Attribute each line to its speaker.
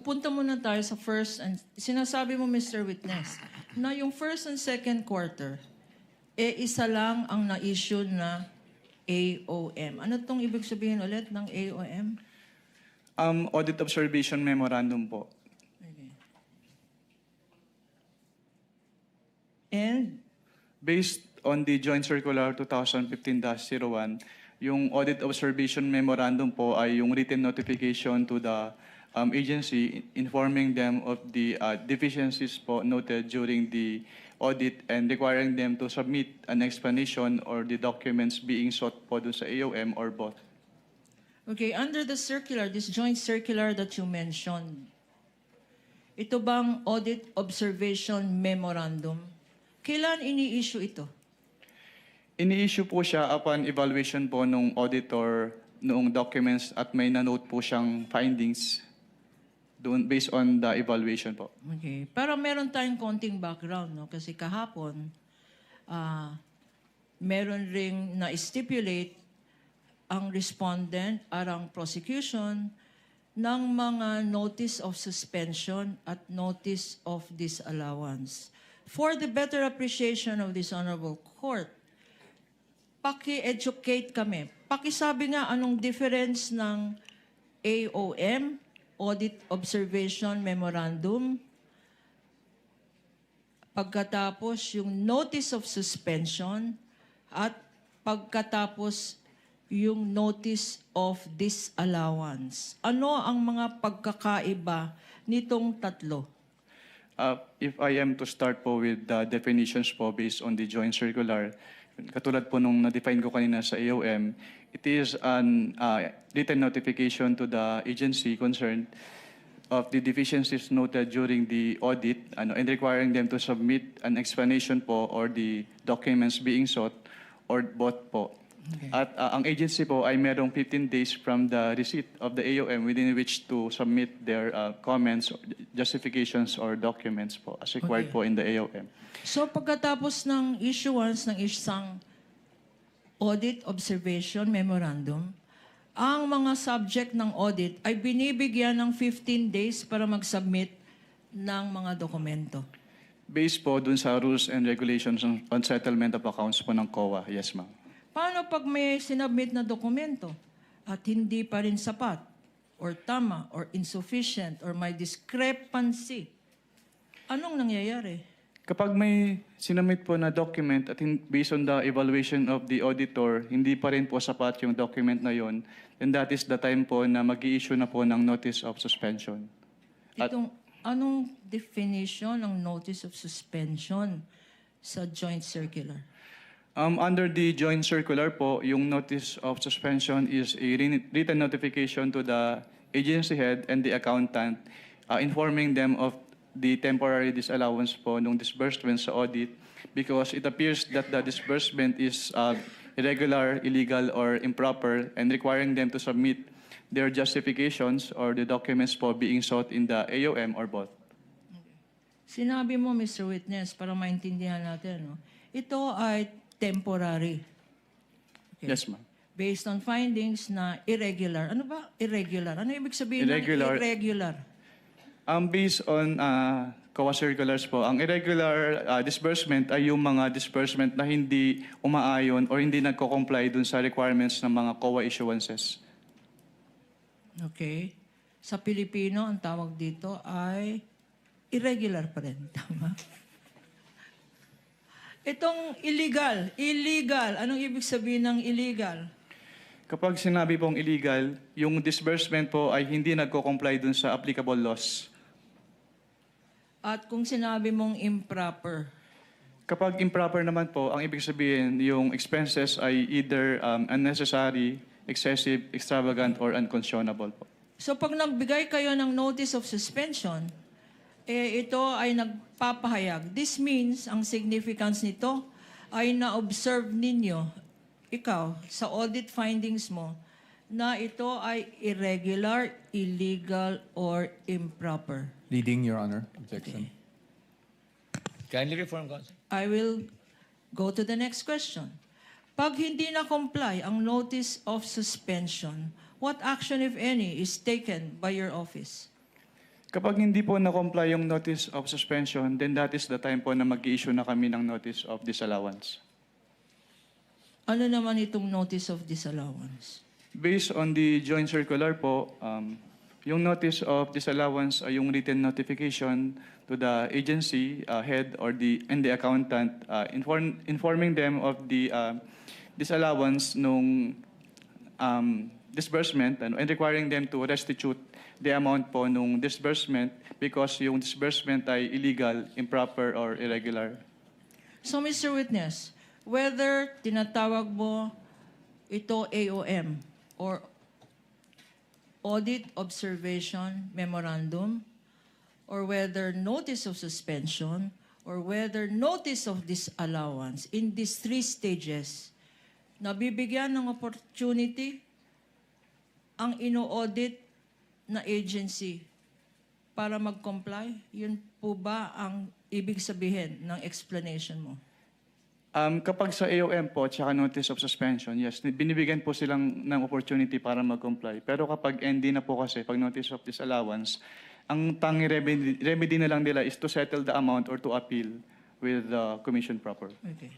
Speaker 1: Punta muna tayo sa first and sinasabi mo, Mr. Witness, na yung first and second quarter, isa lang ang na-issue na AOM. Ano tong ibig sabihin ulit ng AOM?
Speaker 2: Audit Observation Memorandum po.
Speaker 1: Okay. And
Speaker 2: Based on the Joint Circular 2015-01, yung Audit Observation Memorandum po ay yung written notification to the agency informing them of the deficiencies po noted during the audit and requiring them to submit an explanation or the documents being sought po dun sa AOM or both.
Speaker 1: okay, under the circular, this joint circular that you mentioned, ito bang Audit Observation Memorandum? Kailan ini-issue ito?
Speaker 2: Ini-issue po siya upon evaluation po nung auditor noong documents at may na-note po siyang findings doon based on the evaluation po.
Speaker 1: Okay. Pero meron tayong konting background, no? Kasi kahapon, meron ring na-stipulate ang respondent at ang prosecution ng mga notice of suspension at notice of disallowance. For the better appreciation of this honorable court, paki-educate kami. Pakisabi nga anong difference ng AOM, Audit Observation Memorandum, pagkatapos yung Notice of Suspension, at pagkatapos yung Notice of Disallowance. Ano ang mga pagkakaiba nitong tatlo?
Speaker 2: If I am to start po with the definitions po based on the joint circular, katulad po nung na-define ko kanina sa AOM, it is an written notification to the agency concerned of the deficiencies noted during the audit and requiring them to submit an explanation po or the documents being sought or both po.
Speaker 1: Okay.
Speaker 2: At ang agency po ay merong 15 days from the receipt of the AOM within which to submit their comments, justifications, or documents po as required
Speaker 1: Okay.
Speaker 2: po in the AOM.
Speaker 1: So pagkatapos ng issuance ng isang Audit Observation Memorandum, ang mga subject ng audit ay binibigyan ng 15 days para mag-submit ng mga dokumento.
Speaker 2: Based po dun sa rules and regulations on settlement of accounts po ng COA. Yes, ma'am.
Speaker 1: Paano pag may sinubmit na dokumento at hindi pa rin sapat or tama or insufficient or may discrepancy? Anong nangyayari?
Speaker 2: Kapag may sinamit po na document at based on the evaluation of the auditor, hindi pa rin po sapat yung document na yon, then that is the time po na mag-i-issue na po ng notice of suspension. At
Speaker 1: Anong definition ng notice of suspension sa joint circular?
Speaker 2: under the joint circular po, yung notice of suspension is a written notification to the agency head and the accountant informing them of the temporary disallowance po nung disbursement sa audit because it appears that the disbursement is irregular, illegal, or improper and requiring them to submit their justifications or the documents po being sought in the AOM or both.
Speaker 1: Sinabi mo, Mr. Witness, para maintindihan natin, no? Ito ay temporary. Okay.
Speaker 2: Yes, ma'am.
Speaker 1: Based on findings na irregular. Ano ba irregular? Ano ibig sabihin
Speaker 2: Irregular.
Speaker 1: ng irregular?
Speaker 2: Based on COA circulars po, ang irregular disbursement ay yung mga disbursement na hindi umaayon or hindi nagko-comply dun sa requirements ng mga COA issuances.
Speaker 1: Okay. Sa Pilipino, ang tawag dito ay irregular pa rin. Tama? Itong illegal. Illegal. Anong ibig sabihin ng illegal?
Speaker 2: Kapag sinabi pong illegal, yung disbursement po ay hindi nagko-comply dun sa applicable laws.
Speaker 1: At kung sinabi mong improper,
Speaker 2: Kapag improper naman po, ang ibig sabihin, yung expenses ay either unnecessary, excessive, extravagant, or unconscionable po.
Speaker 1: so pag nagbigay kayo ng notice of suspension, ito ay nagpapahayag. This means, ang significance nito ay na-observe ninyo, ikaw, sa audit findings mo, na ito ay irregular, illegal, or improper.
Speaker 3: Leading, Your Honor. Objection.
Speaker 4: Kindly reform, Counsel.
Speaker 1: I will go to the next question. Pag hindi na-comply ang notice of suspension, what action, if any, is taken by your office?
Speaker 2: Kapag hindi po na-comply yung notice of suspension, then that is the time po na mag-i-issue na kami ng notice of disallowance.
Speaker 1: Ano naman itong notice of disallowance?
Speaker 2: Based on the joint circular po, yung notice of disallowance ay yung written notification to the agency head or and the accountant informing them of the disallowance nung disbursement and requiring them to restitute the amount po nung disbursement because yung disbursement ay illegal, improper, or irregular.
Speaker 1: So, Mr. Witness, whether tinatawag mo ito AOM or Audit Observation Memorandum, or whether notice of suspension, or whether notice of disallowance, in these 3 stages, nabibigyan ng opportunity ang ino-audit na agency para mag-comply? Yun po ba ang ibig sabihin ng explanation mo?
Speaker 2: Kapag sa AOM po, tsaka notice of suspension, yes, binibigyan po silang ng opportunity para mag-comply. Pero kapag ND na po kasi, pag notice of disallowance, ang tangi remedy na lang nila is to settle the amount or to appeal with the commission proper.
Speaker 1: Okay.